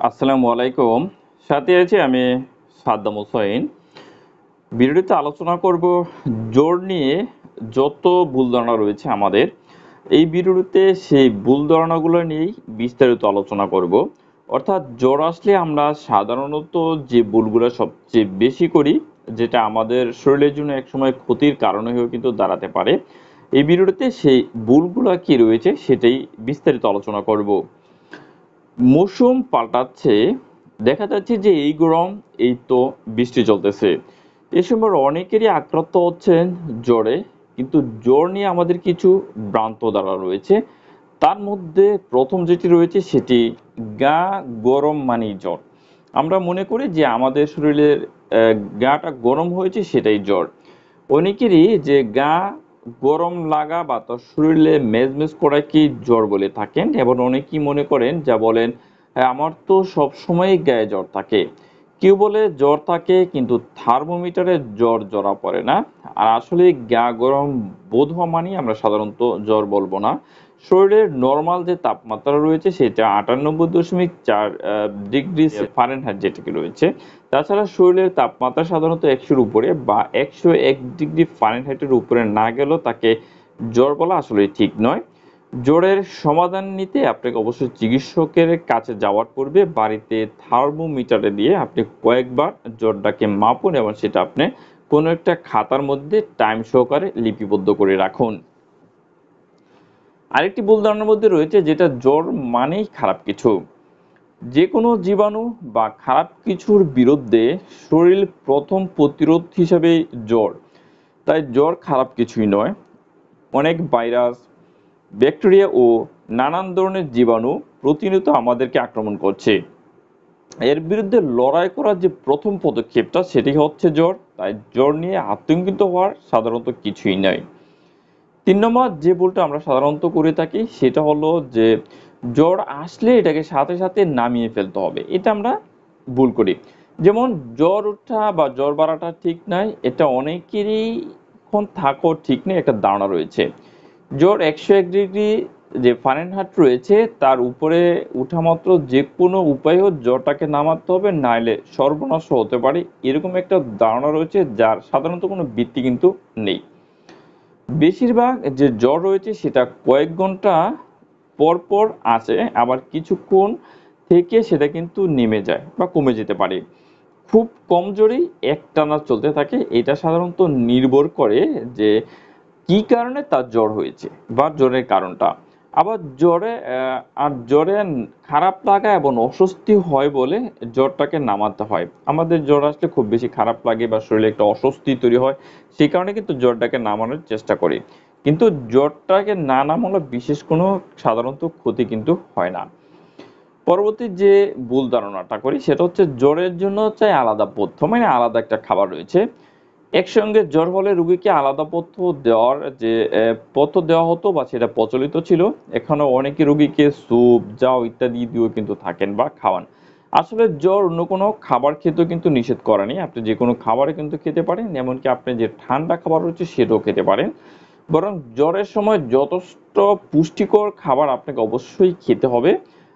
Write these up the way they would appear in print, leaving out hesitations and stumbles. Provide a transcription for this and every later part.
আসসালামু আলাইকুম। সাথে আছি আমি সাদ্দাম হোসাইন। ভিডিওতে আলোচনা করব জ্বর নিয়ে যত ভুল ধারণা রয়েছে আমাদের। এই ভিডিওতে সেই ভুল ধারণাগুলো নিয়েই বিস্তারিত আলোচনা করব। অর্থাৎ জ্বর আসলে আমরা সাধারণত যে ভুলগুলো সবচেয়ে বেশি করি, যেটা আমাদের শরীরের জন্য একসময় ক্ষতির কারণ হয়েও কিন্তু দাঁড়াতে পারে। এই ভিডিওতে সেই ভুলগুলা কি রয়েছে সেটাই বিস্তারিত আলোচনা করব। মৌসুম পাল্টাচ্ছে, দেখা যাচ্ছে যে এই গরম, এই তো বৃষ্টি চলতেছে। এ সময় অনেকেরই আক্রান্ত হচ্ছেন জ্বরে, কিন্তু জ্বর নিয়ে আমাদের কিছু ভ্রান্ত ধারণা রয়েছে। তার মধ্যে প্রথম যেটি রয়েছে সেটি গা গরম মানেই জ্বর। আমরা মনে করি যে আমাদের শরীরের গাটা গরম হয়েছে সেটাই জ্বর। অনেকেরই যে গা গরম লাগা বা তার শরীরে মেজমেজ করাকে জ্বর বলে থাকেন এবং অনেকেই মনে করেন যা বলেন, "হ্যাঁ, আমার তো সবসময়ই গায়ে জ্বর থাকে।" কেউ বলে জ্বর থাকে কিন্তু থার্মোমিটারে জ্বর ধরা পড়ে না। আর আসলে গা গরম বোধ হওয়া মানেই আমরা সাধারণত জ্বর বলবো না। শরীরের নরমাল যে তাপমাত্রা রয়েছে সেটা ৯৮.৪ ডিগ্রি ফারেনহাইট যেটাকে রয়েছে। তাছাড়া শরীরের তাপমাত্রা সাধারণত ১০০ র উপরে বা ১০১ ডিগ্রি ফারেনহাইটের উপরে না গেলেও তাকে জ্বর বলা আসলেই ঠিক নয়। জ্বরের সমাধান নিতে আপনাকে অবশ্যই চিকিৎসকের কাছে যাওয়ার পূর্বে বাড়িতে থার্মোমিটারে দিয়ে আপনি কয়েকবার জ্বরটাকে মাপুন এবং সেটা আপনি কোনো একটা খাতার মধ্যে টাইম সহকারে লিপিবদ্ধ করে রাখুন। আরেকটি ভুল ধারণার মধ্যে রয়েছে যেটা জ্বর মানেই খারাপ কিছু। যেকোনো জীবাণু বা খারাপ কিছুর বিরুদ্ধে শরীর প্রথম প্রতিরোধ হিসাবে জ্বর। তাই জ্বর খারাপ কিছুই নয়। অনেক ভাইরাস, ব্যাকটেরিয়া ও নানান ধরনের জীবাণু প্রতিনিয়ত আমাদেরকে আক্রমণ করছে। এর বিরুদ্ধে লড়াই করার যে প্রথম পদক্ষেপটা সেটি হচ্ছে জ্বর। তাই জ্বর নিয়ে আতঙ্কিত হওয়ার সাধারণত কিছুই নয়। ৩ নম্বর যে ভুলটা আমরা সাধারণত করে থাকি সেটা হলো যে জ্বর আসলে এটাকে সাথে, সাথে নামিয়ে ফেলতে হবে। এটা আমরা ভুল করি। যেমন জ্বর ওঠা বা জ্বর বাড়াটা ঠিক নয়, এটা অনেকেরই ক্ষণ থাকাও ঠিক নেই একটা ধারণা রয়েছে। জ্বর ১০১ ডিগ্রি যে ফারেনহাইট রয়েছে তার উপরে উঠা মাত্র যেকোনো উপায়ে হোক জ্বরটাকে নামাতে হবে, নাইলে সর্বনাশও হতে পারে। এরকম একটা ধারণা রয়েছে যার সাধারণত কোনো ভিত্তি কিন্তু নেই। বেশিরভাগ যে জ্বর রয়েছে সেটা কয়েক ঘন্টা পর, পর আসে, আবার কিছুক্ষণ থেকে সেটা কিন্তু নেমে যায় বা কমে যেতে পারে। খুব কম জ্বরেই একটানা চলতে থাকে। এটা সাধারণত নির্ভর করে যে কি কারণে তার জ্বর হয়েছে বা জ্বরের কারণটা। আবার জ্বরে খারাপ লাগা এবং অস্বস্তি হয় বলে জ্বরটাকে নামাতে হয়। আমাদের জ্বর আসলে খুব বেশি খারাপ লাগে বা শরীরে একটা অস্বস্তি তৈরি হয়। সেই কারণে কিন্তু জ্বরটাকে নামানোর চেষ্টা করি। কিন্তু জ্বরটাকে না নামালে বিশেষ কোনো সাধারণত ক্ষতি কিন্তু হয় না। পরবর্তী যে ভুল ধারণাটা করি সেটা হচ্ছে জ্বরের জন্য চাই আলাদা পথ্য, মানে আলাদা একটা খাবার রয়েছে। একসঙ্গে জ্বর হলে রোগীকে আলাদা পথ্য দেওয়ার যে পথ্য দেওয়া হতো বা সেটা প্রচলিত ছিল। এখনো অনেকে রোগীকে স্যুপ, জাউ ইত্যাদি দিয়েও কিন্তু থাকেন বা খাওয়ান। আসলে জ্বর অন্য কোনো খাবার খেতেও কিন্তু নিষেধ করা নেই। আপনি যেকোনো খাবারই কিন্তু খেতে পারেন। এমনকি আপনি যে ঠান্ডা খাবার রয়েছে সেটাও খেতে পারেন। বরং জ্বরের সময় যথেষ্ট পুষ্টিকর খাবার আপনাকে অবশ্যই খেতে হবে।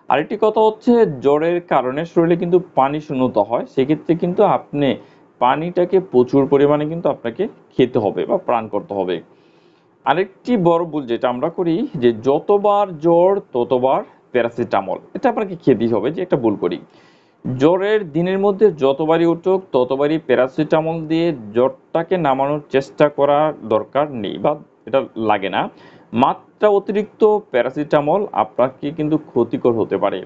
আরেকটি কথা হচ্ছে জ্বরের কারণে শরীরে কিন্তু পানি শূন্যতা হয়। সেক্ষেত্রে কিন্তু আপনি পানিটাকে প্রচুর পরিমাণে কিন্তু আপনাকে খেতে হবে বা পান করতে হবে। আরেকটি বড় ভুল যেটা আমরা করি যে যতবার জ্বর ততবার প্যারাসিটামল। এটা আপনাকে খেতেই হবে, যে একটা ভুল করি। জ্বরের দিনের মধ্যে যতবারই উঠুক ততবারই প্যারাসিটামল দিয়ে জ্বরটাকে নামানোর চেষ্টা করার দরকার নেই বা এটা লাগে না। মাত্রা অতিরিক্ত প্যারাসিটামল আপনাকে কিন্তু ক্ষতিকর হতে পারে।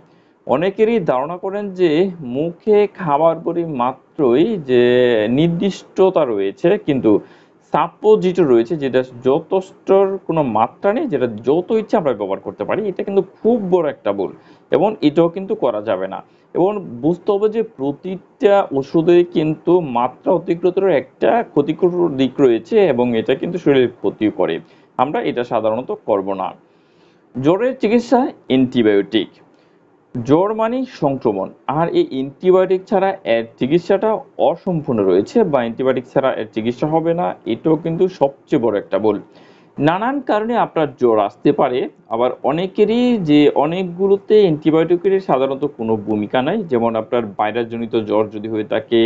অনেকেরই ধারণা করেন যে মুখে খাবার পরি মাত্রই যে নির্দিষ্টতা রয়েছে, কিন্তু সাপোজিটর রয়েছে যেটা যথেষ্টর কোনো মাত্রা নেই, যেটা যত ইচ্ছা আমরা ব্যবহার করতে পারি। এটা কিন্তু খুব বড় একটা ভুল এবং এটাও কিন্তু করা যাবে না। এবং বুঝতে হবে যে প্রতিটা ওষুধেই কিন্তু মাত্রা অতিরিক্তর একটা ক্ষতিকর দিক রয়েছে এবং এটা কিন্তু শরীরের ক্ষতিও করে। আমরা এটা সাধারণত করব না। জ্বরের চিকিৎসা অ্যান্টিবায়োটিক। জ্বর মানেই সংক্রমণ। আর এই অ্যান্টিবায়োটিক ছাড়া এর চিকিৎসাটা অসম্পূর্ণ রয়েছে বা অ্যান্টিবায়োটিক ছাড়া এর চিকিৎসা হবে না। এটাও কিন্তু সবচেয়ে বড় একটা ভুল। নানান কারণে আপনার জ্বর আসতে পারে। আবার অনেকেরই যে অনেকগুলোতে অ্যান্টিবায়োটিকের সাধারণত কোনো ভূমিকা নাই। যেমন আপনার ভাইরাসজনিত জ্বর যদি হয়ে থাকে,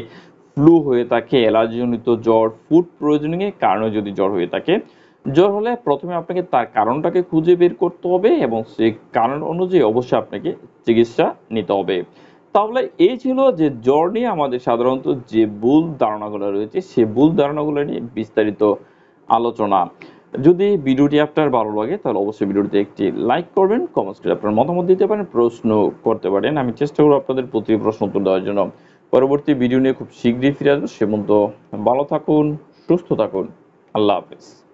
ফ্লু হয়ে থাকে, অ্যালার্জিজনিত জ্বর, ফুড পয়জনিং এর কারণে যদি জ্বর হয়ে থাকে। জ্বর হলে ১ম এ আপনাকে তার কারণটাকে খুঁজে বের করতে হবে এবং সেই কারণ অনুযায়ী অবশ্যই আপনাকে চিকিৎসা নিতে হবে। তাহলে এই ছিল যে জ্বর নিয়ে আমাদের সাধারণত যে ভুল ধারণাগুলো রয়েছে, সে ভুল ধারণাগুলো নিয়ে বিস্তারিত আলোচনা। যদি ভিডিওটি আপনার ভালো লাগে তাহলে অবশ্যই ভিডিওটিতে একটি লাইক করবেন, কমেন্টস করে আপনার মতামত দিতে পারেন, প্রশ্ন করতে পারেন। আমি চেষ্টা করব আপনাদের প্রতি প্রশ্ন উত্তর দেওয়ার জন্য। পরবর্তী ভিডিও নিয়ে খুব শীঘ্রই ফিরে আসবো। সে পর্যন্ত ভালো থাকুন, সুস্থ থাকুন। আল্লাহ হাফেজ।